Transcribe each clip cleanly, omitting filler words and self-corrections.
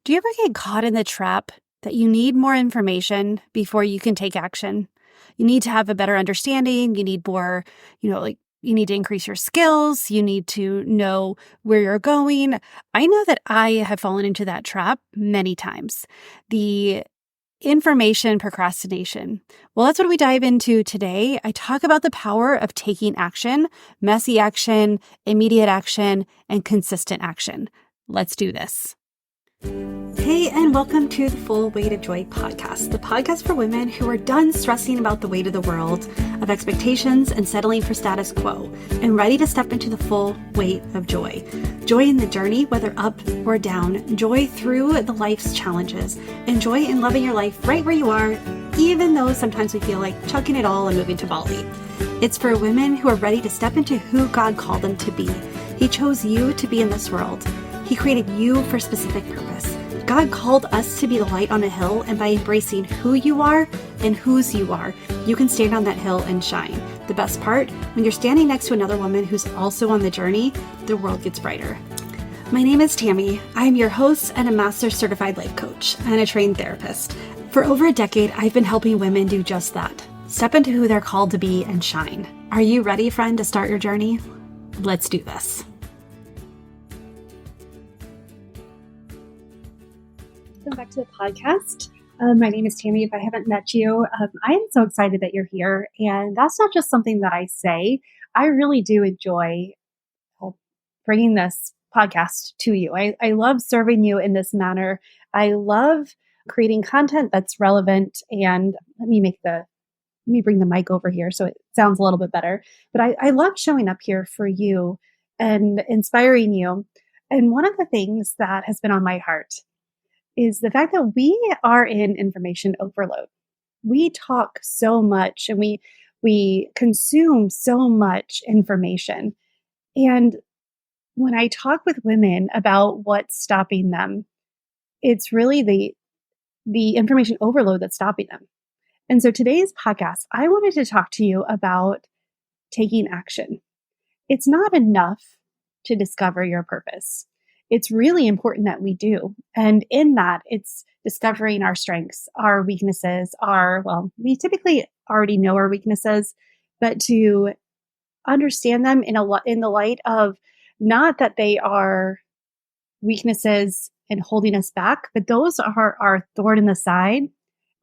Do you ever get caught in the trap that you need more information before you can take action? You need to have a better understanding. You need more, you need to increase your skills. You need to know where you're going. I know that I have fallen into that trap many times. The information procrastination. Well, that's what we dive into today. I talk about the power of taking action, messy action, immediate action, and consistent action. Let's do this. Hey, and welcome to the Full Weight of Joy podcast, the podcast for women who are done stressing about the weight of the world, of expectations and settling for status quo, and ready to step into the full weight of joy. Joy in the journey, whether up or down, joy through the life's challenges, and joy in loving your life right where you are, even though sometimes we feel like chucking it all and moving to Bali. It's for women who are ready to step into who God called them to be. He chose you to be in this world. He created you for a specific purpose. God called us to be the light on a hill, and by embracing who you are and whose you are, you can stand on that hill and shine. The best part, when you're standing next to another woman who's also on the journey, the world gets brighter. My name is Tami. I'm your host and a master certified life coach and a trained therapist. For over a decade, I've been helping women do just that. Step into who they're called to be and shine. Are you ready, friend, to start your journey? Let's do this. Welcome back to the podcast. My name is Tami. If I haven't met you, I am so excited that you're here. And that's not just something that I say. I really do enjoy bringing this podcast to you. I love serving you in this manner. I love creating content that's relevant. And let me bring the mic over here so it sounds a little bit better. But I love showing up here for you and inspiring you. And one of the things that has been on my heart is the fact that we are in information overload. We talk so much and we consume so much information. And when I talk with women about what's stopping them, it's really the information overload that's stopping them. And so today's podcast, I wanted to talk to you about taking action. It's not enough to discover your purpose. It's really important that we do. And in that, it's discovering our strengths, our weaknesses, we typically already know our weaknesses, but to understand them in the light of not that they are weaknesses and holding us back, but those are our thorn in the side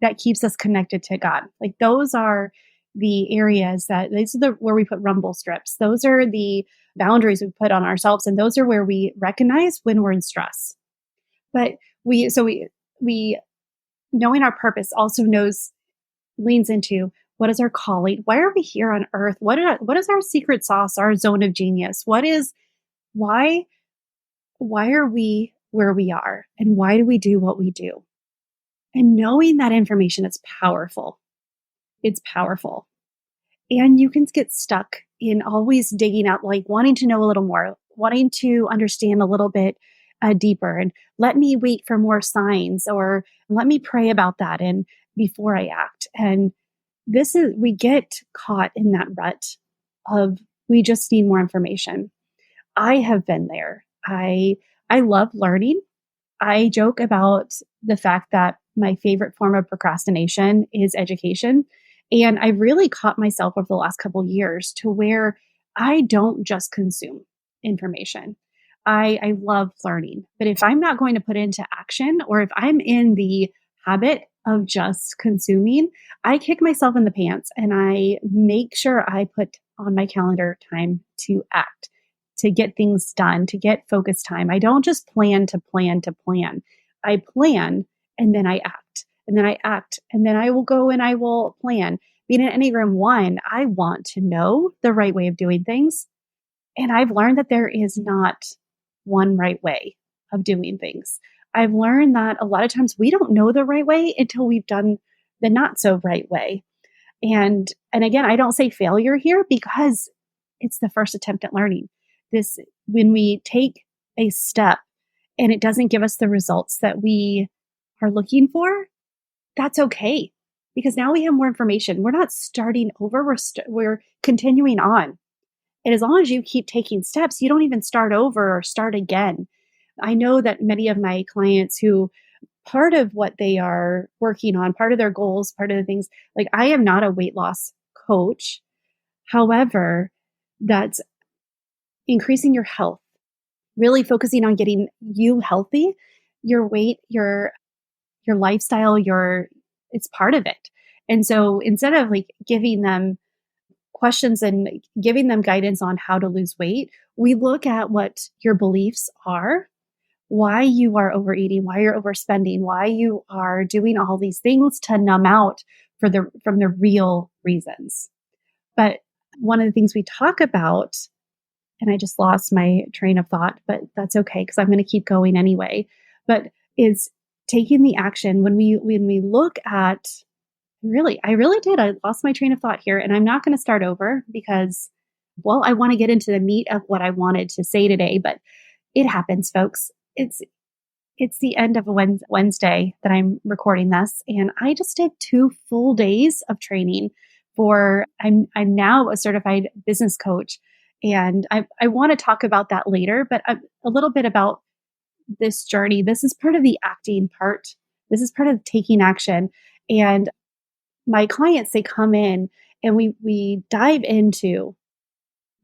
that keeps us connected to God. Like those are the areas where we put rumble strips. Those are the boundaries we put on ourselves. And those are where we recognize when we're in stress. But we knowing our purpose also leans into what is our calling? Why are we here on earth? What is our secret sauce, our zone of genius? Why are we where we are? And why do we do what we do? And knowing that information is powerful. It's powerful. And you can get stuck in always digging out, like wanting to know a little more, wanting to understand a little bit deeper, and let me wait for more signs, or let me pray about that and before I act. And we get caught in that rut of we just need more information. I have been there. I love learning. I joke about the fact that my favorite form of procrastination is education. And I really caught myself over the last couple of years to where I don't just consume information. I love learning. But if I'm not going to put it into action, or if I'm in the habit of just consuming, I kick myself in the pants and I make sure I put on my calendar time to act, to get things done, to get focus time. I don't just plan to plan to plan. I plan and then I act. And then I act, and then I will go and I will plan. Being an Enneagram 1, I want to know the right way of doing things. And I've learned that there is not one right way of doing things. I've learned that a lot of times we don't know the right way until we've done the not so right way. And again, I don't say failure here because it's the first attempt at learning. When we take a step and it doesn't give us the results that we are looking for, that's okay, because now we have more information. We're not starting over. We're continuing on. And as long as you keep taking steps, you don't even start over or start again. I know that many of my clients who part of what they are working on, part of their goals, part of the things, like I am not a weight loss coach. However, that's increasing your health, really focusing on getting you healthy, your weight, your lifestyle, your it's part of it. And so instead of like giving them questions and giving them guidance on how to lose weight, we look at what your beliefs are, why you are overeating, why you're overspending, why you are doing all these things to numb out from the real reasons. But one of the things we talk about, and I just lost my train of thought, but that's okay because I'm going to keep going anyway. But is taking the action when we look at I really did. I lost my train of thought here, and I'm not going to start over because, well, I want to get into the meat of what I wanted to say today, but it happens, folks. It's the end of a Wednesday that I'm recording this, and I just did 2 full days of training for I'm now a certified business coach, and I want to talk about that later, but a little bit about this journey. This is part of the acting part. This is part of taking action. And my clients, they come in and we dive into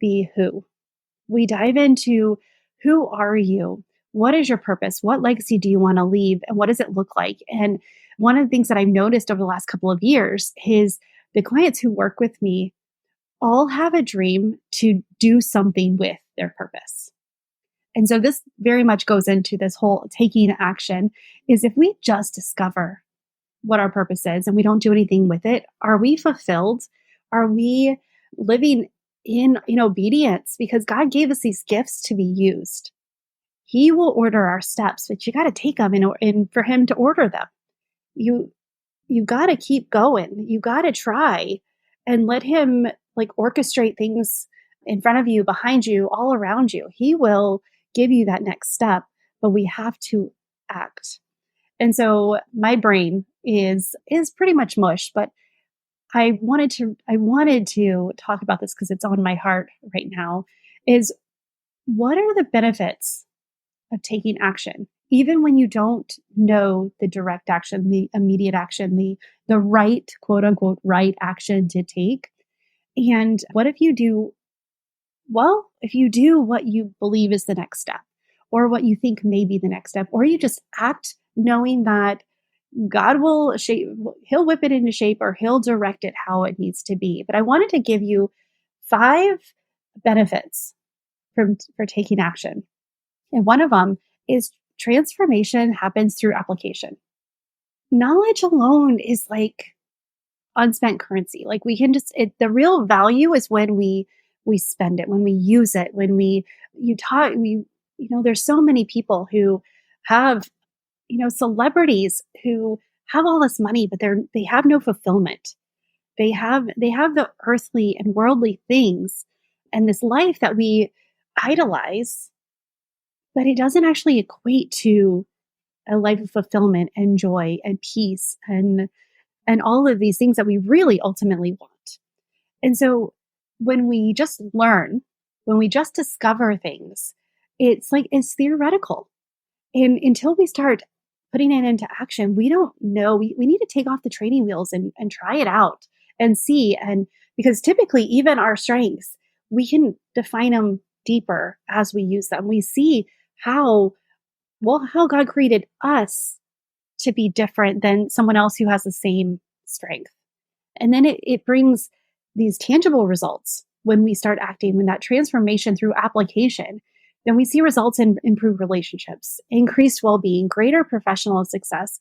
the who. We dive into who are you? What is your purpose? What legacy do you want to leave? And what does it look like? And one of the things that I've noticed over the last couple of years is the clients who work with me all have a dream to do something with their purpose. And so this very much goes into this whole taking action is if we just discover what our purpose is and we don't do anything with it, are we fulfilled? Are we living in obedience? Because God gave us these gifts to be used. He will order our steps, but you got to take them in for him to order them. You you got to keep going. You got to try and let him like orchestrate things in front of you, behind you, all around you. He will give you that next step, but we have to act. And so my brain is pretty much mush, but I wanted to talk about this because it's on my heart right now is what are the benefits of taking action? Even when you don't know the direct action, the immediate action, the right, quote unquote, right action to take. And what if you do well, if you do what you believe is the next step, or what you think may be the next step, or you just act knowing that God will shape, he'll whip it into shape or he'll direct it how it needs to be. But I wanted to give you 5 benefits for taking action. And one of them is transformation happens through application. Knowledge alone is like unspent currency. Like we can the real value is when we spend it, when we use it, when you talk we there's so many people who have celebrities who have all this money but they have no fulfillment. They have the earthly and worldly things and this life that we idolize, but it doesn't actually equate to a life of fulfillment and joy and peace and all of these things that we really ultimately want. And so when we just learn, when we just discover things, it's like it's theoretical. And until we start putting it into action, we don't know. We need to take off the training wheels and try it out and see. And because typically, even our strengths, we can define them deeper as we use them. We see how, how God created us to be different than someone else who has the same strength. And then it brings these tangible results when we start acting, when that transformation through application, then we see results in improved relationships, increased well-being, greater professional success.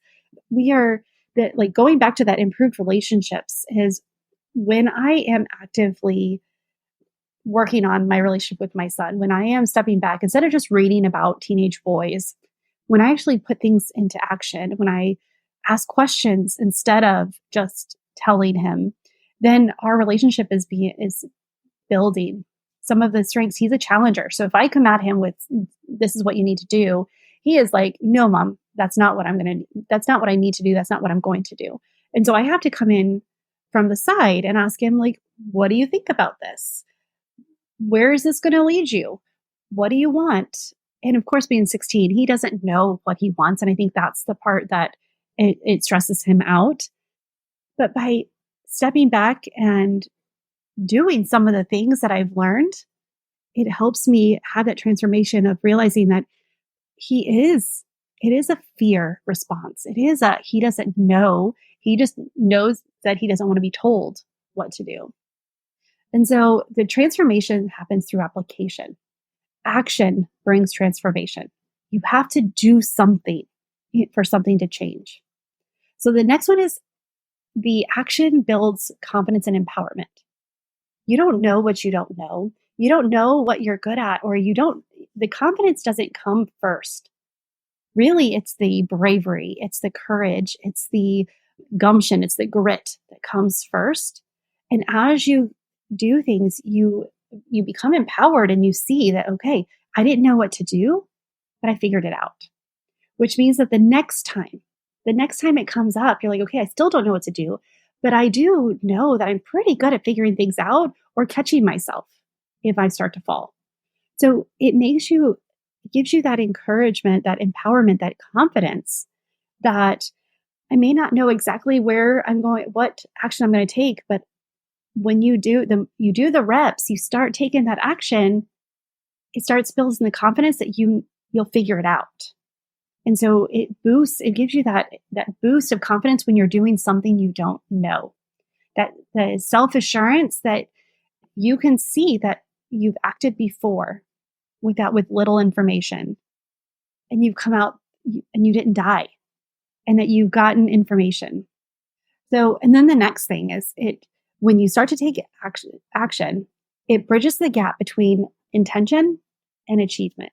We are that like going back to that improved relationships is when I am actively working on my relationship with my son, when I am stepping back, instead of just reading about teenage boys, when I actually put things into action, when I ask questions instead of just telling him, then our relationship is building. Some of the strengths, he's a challenger. So if I come at him with this is what you need to do, he is like, no, mom, that's not what that's not what I need to do. That's not what I'm going to do. And so I have to come in from the side and ask him, like, what do you think about this? Where is this going to lead you? What do you want? And of course, being 16, he doesn't know what he wants. And I think that's the part that it stresses him out. But by stepping back and doing some of the things that I've learned, it helps me have that transformation of realizing that it is a fear response. He doesn't know. He just knows that he doesn't want to be told what to do. And so the transformation happens through application. Action brings transformation. You have to do something for something to change. So the next one is the action builds confidence and empowerment. You don't know what you don't know. You don't know what you're good at, the confidence doesn't come first. Really, it's the bravery, it's the courage, it's the gumption, it's the grit that comes first. And as you do things, you become empowered and you see that, okay, I didn't know what to do, but I figured it out. Which means that the next time it comes up, you're like, okay, I still don't know what to do, but I do know that I'm pretty good at figuring things out or catching myself if I start to fall. So it gives you that encouragement, that empowerment, that confidence that I may not know exactly where I'm going, what action I'm going to take, but when you do the reps, you start taking that action, it starts building the confidence that you'll figure it out. And so it gives you that boost of confidence when you're doing something you don't know. That the self-assurance that you can see that you've acted before with little information, and you've come out and you didn't die, and that you've gotten information. So, and then the next thing is when you start to take action, it bridges the gap between intention and achievement.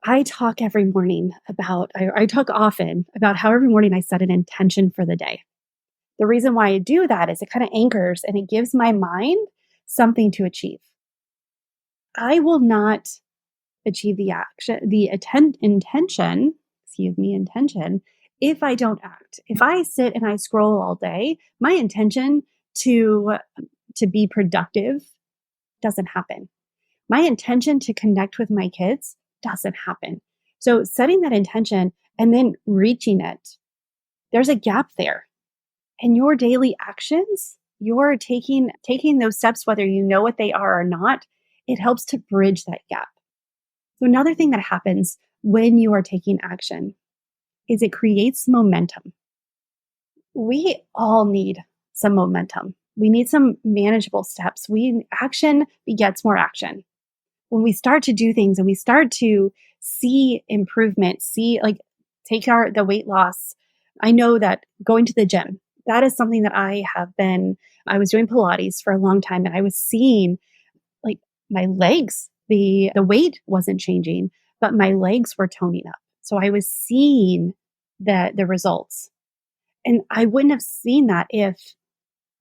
I talk I talk often about how every morning I set an intention for the day. The reason why I do that is it kind of anchors and it gives my mind something to achieve. I will not achieve intention, if I don't act. If I sit and I scroll all day, my intention to be productive doesn't happen. My intention to connect with my kids doesn't happen. So setting that intention and then reaching it, there's a gap there. And your daily actions, you're taking those steps, whether you know what they are or not, it helps to bridge that gap. So another thing that happens when you are taking action is it creates momentum. We all need some momentum. We need some manageable steps. Action begets more action. When we start to do things and we start to see improvement, take the weight loss. I know that going to the gym, that is something that I was doing Pilates for a long time, and I was seeing like my legs, the weight wasn't changing, but my legs were toning up. So I was seeing the results. And I wouldn't have seen that if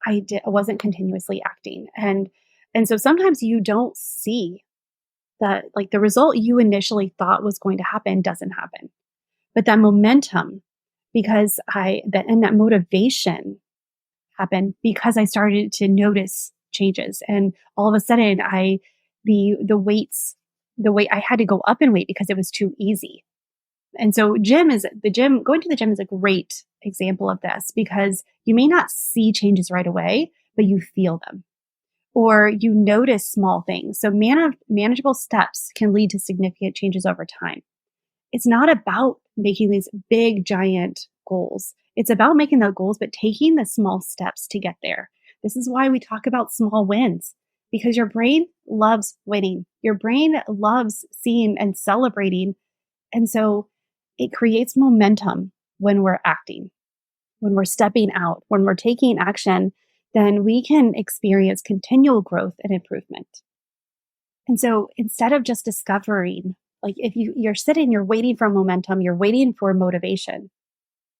I wasn't continuously acting. And so sometimes you don't see that, like, the result you initially thought was going to happen doesn't happen. But that momentum, that motivation happened because I started to notice changes. And all of a sudden the weight, I had to go up in weight because it was too easy. And so going to the gym is a great example of this, because you may not see changes right away, but you feel them, or you notice small things. So manageable steps can lead to significant changes over time. It's not about making these big, giant goals. It's about making the goals, but taking the small steps to get there. This is why we talk about small wins, because your brain loves winning. Your brain loves seeing and celebrating. And so it creates momentum when we're acting, when we're stepping out, when we're taking action, then we can experience continual growth and improvement. And so instead of just discovering, like, if you're sitting, you're waiting for momentum, you're waiting for motivation,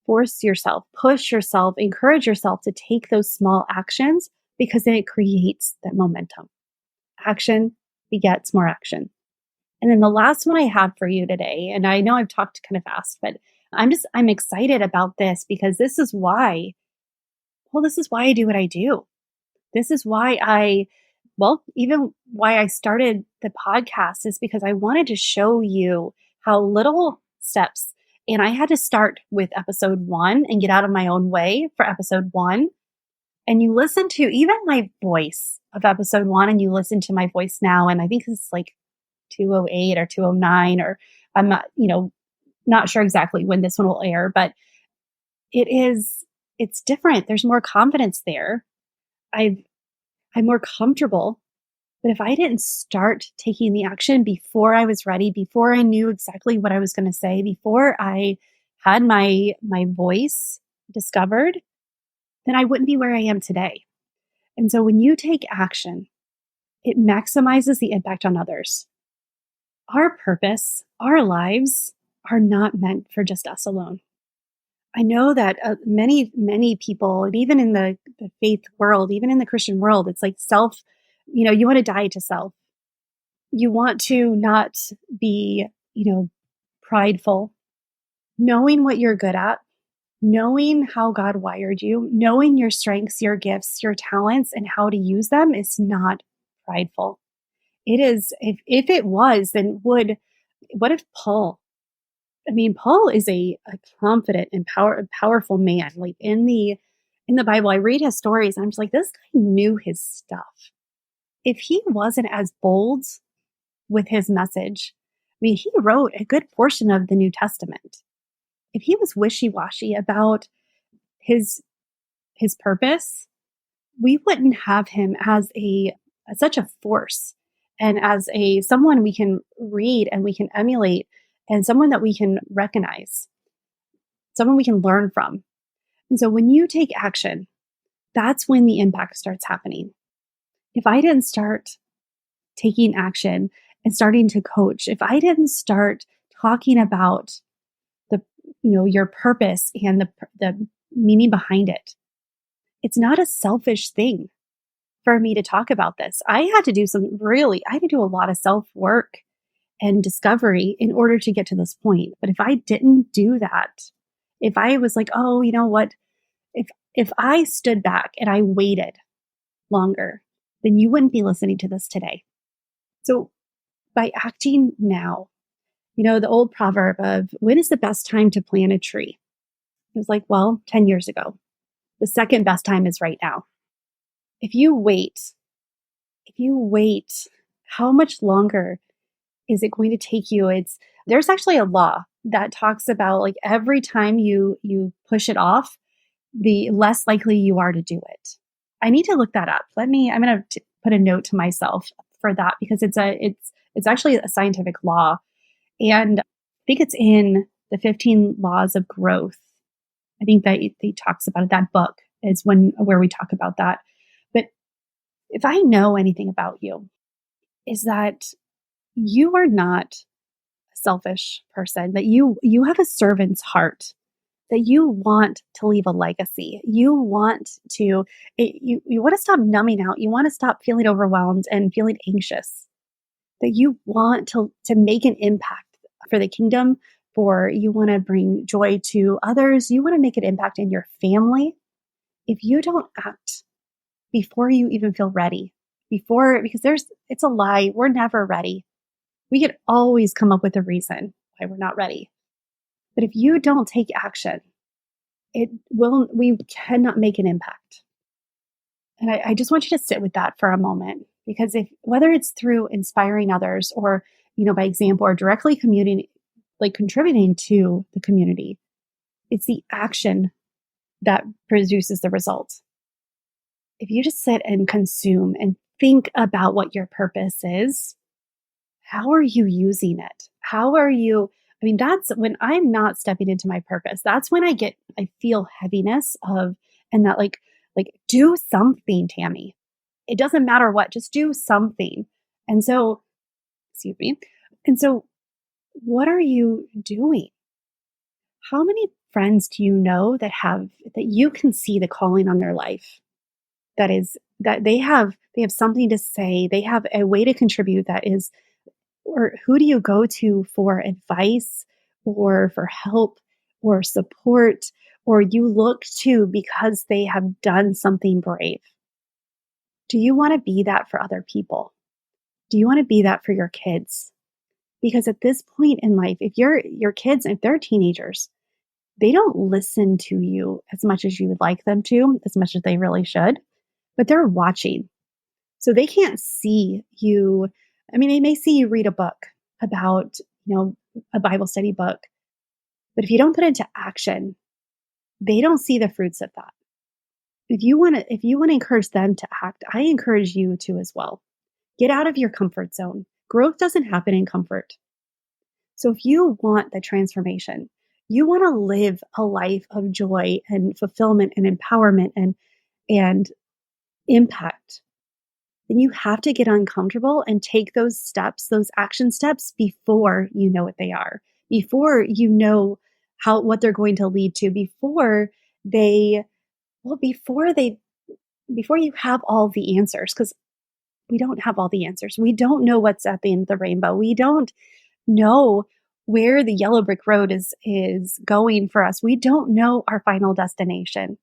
force yourself, push yourself, encourage yourself to take those small actions, because then it creates that momentum. Action begets more action. And then the last one I have for you today, and I know I've talked kind of fast, but I'm excited about this, because this is why I do what I do. This is why Well, even why I started the podcast is because I wanted to show you how little steps, and I had to start with episode 1 and get out of my own way for episode 1. And you listen to even my voice of episode 1 and you listen to my voice now, and I think it's like 208 or 209, or I'm not, not sure exactly when this one will air, but it's different. There's more confidence there. I've I'm more comfortable. But if I didn't start taking the action before I was ready, before I knew exactly what I was going to say, before I had my voice discovered, then I wouldn't be where I am today. And so when you take action, it maximizes the impact on others. Our purpose, our lives are not meant for just us alone. I know that many people, and even in the faith world, even in the Christian world, it's like self, you want to die to self. You want to not be, prideful, knowing what you're good at, knowing how God wired you, knowing your strengths, your gifts, your talents, and how to use them is not prideful. It is, if it was, then what if Paul, Paul is a confident and powerful man. Like in the Bible, I read his stories and I'm just like, this guy knew his stuff. If he wasn't as bold with his message, he wrote a good portion of the New Testament. If he was wishy-washy about his purpose, we wouldn't have him as such a force and as a someone we can read and we can emulate and someone that we can recognize, someone we can learn from. And so when you take action, that's when the impact starts happening. If I didn't start taking action and starting to coach, if I didn't start talking about the, your purpose and the meaning behind it, it's not a selfish thing for me to talk about this. I had to do a lot of self work and discovery in order to get to this point. But if I didn't do that, if I was like, oh, you know what, if I stood back and I waited longer, then you wouldn't be listening to this today. So by acting now, the old proverb of when is the best time to plant a tree? It was like, well, 10 years ago. The second best time is right now. If you wait, how much longer is it going to take you? There's actually a law that talks about like every time you push it off, the less likely you are to do it. I need to look that up. I'm going to put a note to myself for that because it's actually a scientific law. And I think it's in the 15 laws of growth. I think that he talks about it. That book is where we talk about that. But if I know anything about you, is that you are not a selfish person, that you have a servant's heart, that you want to leave a legacy. You want to stop numbing out. You want to stop feeling overwhelmed and feeling anxious. That you want to make an impact for the kingdom, you want to bring joy to others. You want to make an impact in your family. If you don't act before you even feel ready, because it's a lie. We're never ready. We could always come up with a reason why we're not ready. But if you don't take action, we cannot make an impact. And I just want you to sit with that for a moment, because whether it's through inspiring others or, by example, or directly contributing to the community, it's the action that produces the results. If you just sit and consume and think about what your purpose is, how are you using it? How are you? That's when I'm not stepping into my purpose. That's when I feel heaviness and that like, do something, Tami. It doesn't matter what, just do something. And so, excuse me. And so what are you doing? How many friends do you know that you can see the calling on their life? That they have something to say. They have a way to contribute or who do you go to for advice or for help or support, or you look to because they have done something brave? Do you want to be that for other people? Do you want to be that for your kids? Because at this point in life, if your kids, if they're teenagers, they don't listen to you as much as you would like them to, as much as they really should, but they're watching. So they can't see you. I mean, they may see you read a book about, a Bible study book, but if you don't put it into action, they don't see the fruits of that. If you want to encourage them to act, I encourage you to as well. Get out of your comfort zone. Growth doesn't happen in comfort. So if you want the transformation, you want to live a life of joy and fulfillment and empowerment and impact, then you have to get uncomfortable and take those steps, those action steps before you know what they are, before you know what they're going to lead to, they well, before you have all the answers, because we don't have all the answers. We don't know what's at the end of the rainbow. We don't know where the yellow brick road is going for us. We don't know our final destination.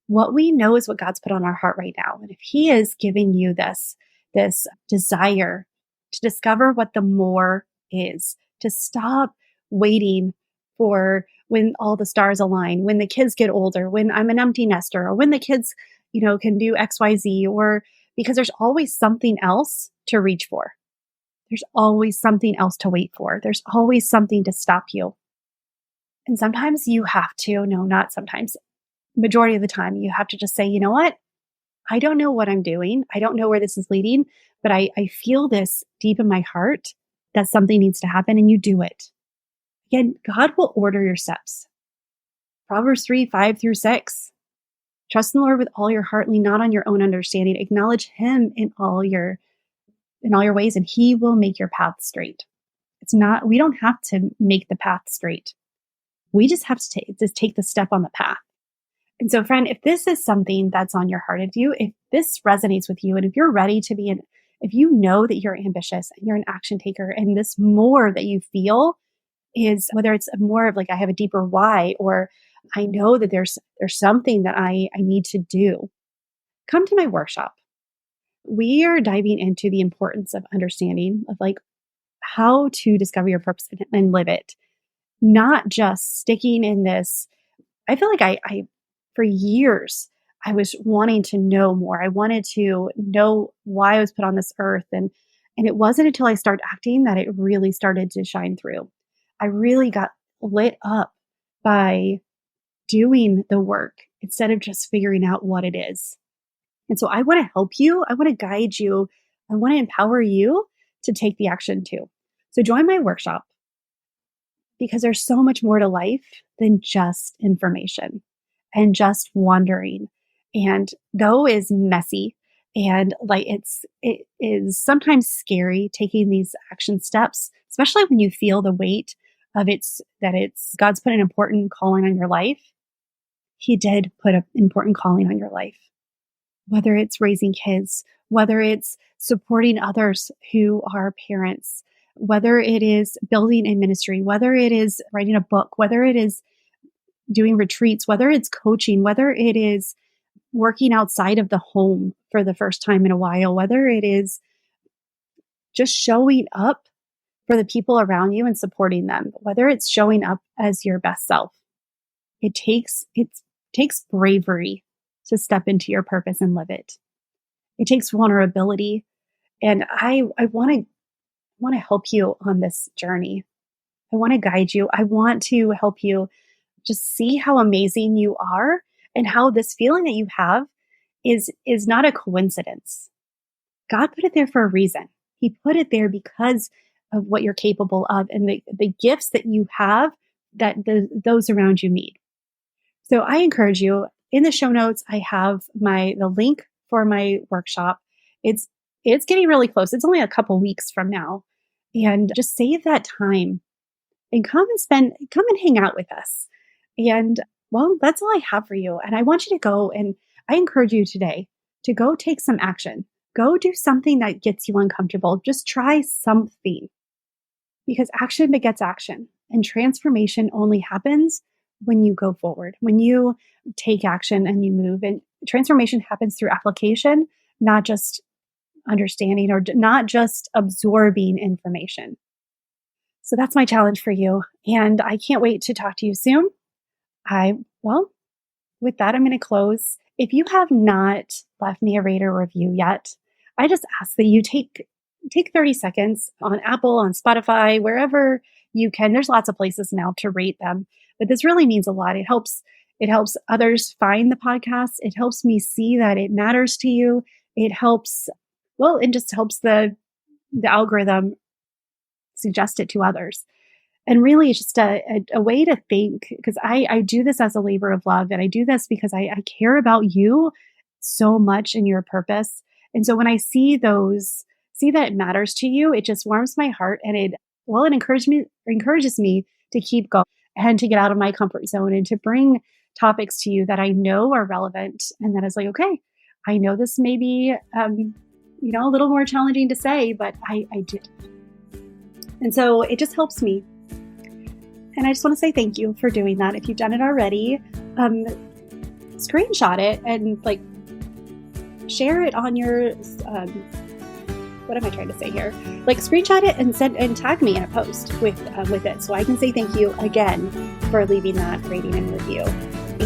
What we know is what God's put on our heart right now. And if He is giving you this desire to discover what the more is, to stop waiting for when all the stars align, when the kids get older, when I'm an empty nester, or when the kids, can do XYZ, or because there's always something else to reach for. There's always something else to wait for. There's always something to stop you. And sometimes you have to, no, not sometimes, majority of the time, you have to just say, you know what? I don't know what I'm doing. I don't know where this is leading, but I feel this deep in my heart that something needs to happen, and you do it. Again, God will order your steps. Proverbs 3:5-6. Trust in the Lord with all your heart, lean not on your own understanding. Acknowledge Him in all your ways, and He will make your path straight. We don't have to make the path straight. We just have to take the step on the path. And so, friend, if this is something that's on your heart, if this resonates with you, and if you're ready to if you know that you're ambitious and you're an action taker, and this more that you feel is whether it's more of like, I have a deeper why, or I know that there's something that I need to do, come to my workshop. We are diving into the importance of understanding of like how to discover your purpose and live it, not just sticking in this. I feel like I for years, I was wanting to know more. I wanted to know why I was put on this earth. And it wasn't until I started acting that it really started to shine through. I really got lit up by doing the work instead of just figuring out what it is. And so I want to help you. I want to guide you. I want to empower you to take the action too. So join my workshop, because there's so much more to life than just information and just wandering. And though is messy and like it is sometimes scary taking these action steps, especially when you feel the weight of it's God's put an important calling on your life. He did put an important calling on your life. Whether it's raising kids, whether it's supporting others who are parents, whether it is building a ministry, whether it is writing a book, whether it is doing retreats, whether it's coaching, whether it is working outside of the home for the first time in a while, whether it is just showing up for the people around you and supporting them, whether it's showing up as your best self. It takes bravery to step into your purpose and live it. It takes vulnerability. And I want to help you on this journey. I want to guide you. I want to help you just see how amazing you are, and how this feeling that you have is not a coincidence. God put it there for a reason. He put it there because of what you're capable of and the gifts that you have that those around you need. So I encourage you, in the show notes, I have the link for my workshop. It's getting really close. It's only a couple weeks from now. And just save that time and come and hang out with us. And well, that's all I have for you. And I want you to go, and I encourage you today to go take some action. Go do something that gets you uncomfortable. Just try something, because action begets action, and transformation only happens when you go forward, when you take action and you move. And transformation happens through application, not just understanding or not just absorbing information. So that's my challenge for you. And I can't wait to talk to you soon. Well, with that, I'm going to close. If you have not left me a rate or review yet, I just ask that you take 30 seconds on Apple, on Spotify, wherever you can. There's lots of places now to rate them, but this really means a lot. It helps others find the podcast. It helps me see that it matters to you. It helps, well, it just helps the algorithm suggest it to others. And really, it's just a way to think, because I do this as a labor of love. And I do this because I care about you so much in your purpose. And so when I see that it matters to you, it just warms my heart. And it encourages me to keep going and to get out of my comfort zone and to bring topics to you that I know are relevant. And that is like, okay, I know this may be, a little more challenging to say, but I did. And so it just helps me. And I just want to say thank you for doing that. If you've done it already, screenshot it and share it on your, what am I trying to say here? Screenshot it and tag me in a post with it, so I can say thank you again for leaving that rating and review.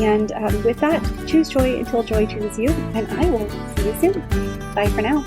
And with that, choose joy until joy chooses you, and I will see you soon. Bye for now.